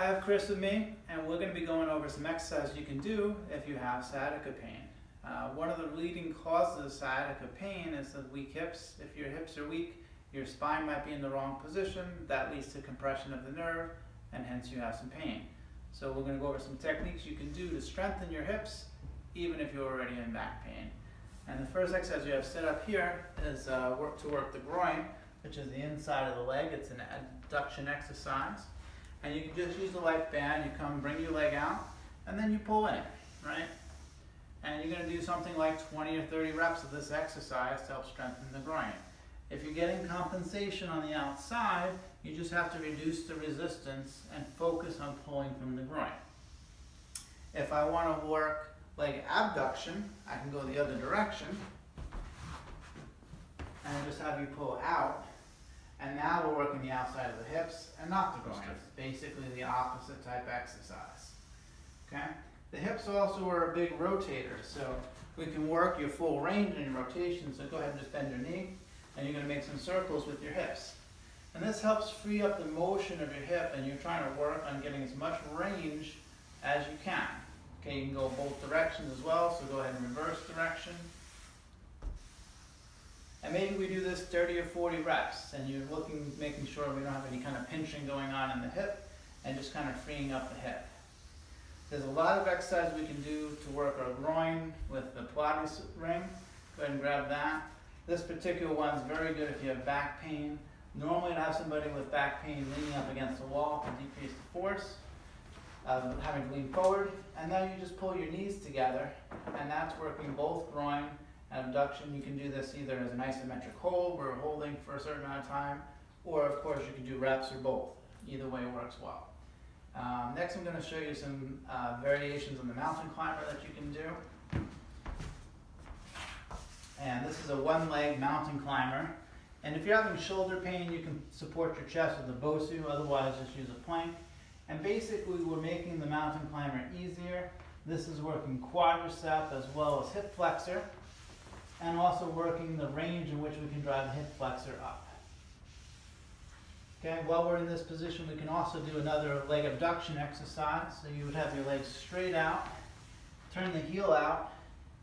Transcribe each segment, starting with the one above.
I have Chris with me, and we're going to be going over some exercises you can do if you have sciatica pain. One of the leading causes of sciatica pain is the weak hips. If your hips are weak, your spine might be in the wrong position. That leads to compression of the nerve, and hence you have some pain. So we're going to go over some techniques you can do to strengthen your hips, even if you're already in back pain. And the first exercise we have set up here is to work the groin, which is the inside of the leg. It's an abduction exercise. And you can just use the leg band. You come, bring your leg out, and then you pull in, right? And you're going to do something like 20 or 30 reps of this exercise to help strengthen the groin. If you're getting compensation on the outside, you just have to reduce the resistance and focus on pulling from the groin. If I want to work leg abduction, I can go the other direction and just have you pull out. And now we're working the outside of the hips and not the groin. It's basically the opposite type exercise. Okay? The hips also are a big rotator, so we can work your full range in your rotation. So go ahead and just bend your knee, and you're going to make some circles with your hips. And this helps free up the motion of your hip, and you're trying to work on getting as much range as you can. Okay, you can go both directions as well, so go ahead and reverse direction. And maybe we do this 30 or 40 reps, and you're making sure we don't have any kind of pinching going on in the hip, and just kind of freeing up the hip. There's a lot of exercises we can do to work our groin with the Pilates ring. Go ahead and grab that. This particular one is very good if you have back pain. Normally I'd have somebody with back pain leaning up against the wall to decrease the force of having to lean forward, and then you just pull your knees together, and that's working both groin and abduction. You can do this either as an isometric hold, where we're holding for a certain amount of time, or of course you can do reps or both. Either way works well. Next I'm going to show you some variations on the mountain climber that you can do. And this is a one-leg mountain climber. And if you're having shoulder pain, you can support your chest with a BOSU, otherwise just use a plank. And basically we're making the mountain climber easier. This is working quadricep as well as hip flexor, and also working the range in which we can drive the hip flexor up. Okay, while we're in this position, we can also do another leg abduction exercise. So you would have your legs straight out, turn the heel out,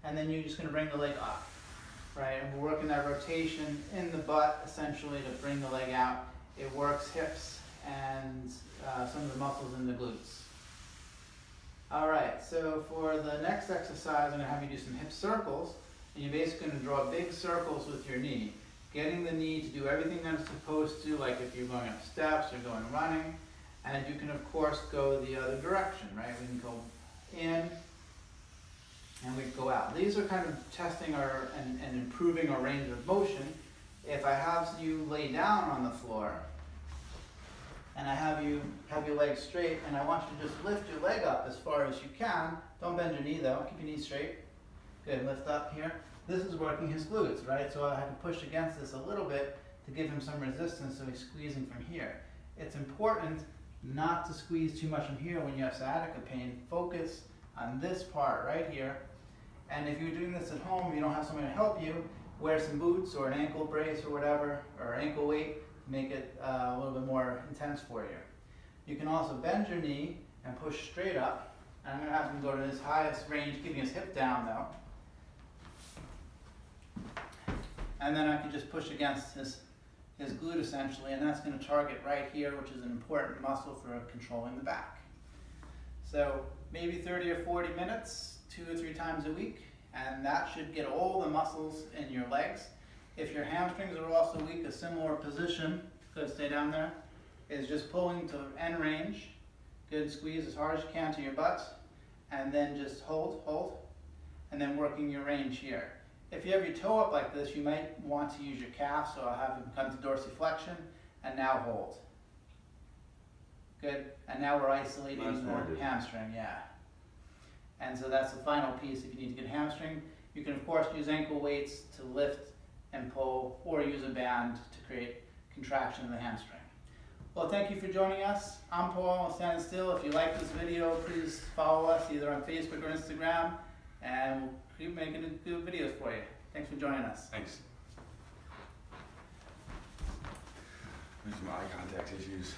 and then you're just going to bring the leg up, right? And we're working that rotation in the butt, essentially, to bring the leg out. It works hips and some of the muscles in the glutes. All right, so for the next exercise, I'm going to have you do some hip circles. And you're basically going to draw big circles with your knee, getting the knee to do everything that it's supposed to, like if you're going up steps or going running. And you can, of course, go the other direction, right? We can go in and we go out. These are kind of testing and improving our range of motion. If I have you lay down on the floor and I have you have your legs straight, and I want you to just lift your leg up as far as you can. Don't bend your knee though, keep your knee straight. Good, lift up here. This is working his glutes, right? So I have to push against this a little bit to give him some resistance, so he's squeezing from here. It's important not to squeeze too much from here when you have sciatica pain. Focus on this part right here. And if you're doing this at home, you don't have someone to help you, wear some boots or an ankle brace or whatever, or ankle weight, to make it a little bit more intense for you. You can also bend your knee and push straight up. And I'm going to have him go to his highest range, keeping his hip down though. And then I can just push against his glute essentially, and that's going to target right here, which is an important muscle for controlling the back. So maybe 30 or 40 minutes, 2 or 3 times a week, and that should get all the muscles in your legs. If your hamstrings are also weak, a similar position, good, stay down there, is just pulling to end range. Good, squeeze as hard as you can to your butt, and then just hold, and then working your range here. If you have your toe up like this, you might want to use your calf, so I'll have him come to dorsiflexion, and now hold. Good, and now we're isolating the hamstring, yeah. And so that's the final piece. If you need to get hamstring, you can of course use ankle weights to lift and pull, or use a band to create contraction of the hamstring. Well, thank you for joining us. I'm Paul, Stand Still. If you like this video, please follow us either on Facebook or Instagram, and we'll keep making good videos for you. Thanks for joining us. Thanks. There's some eye contact issues.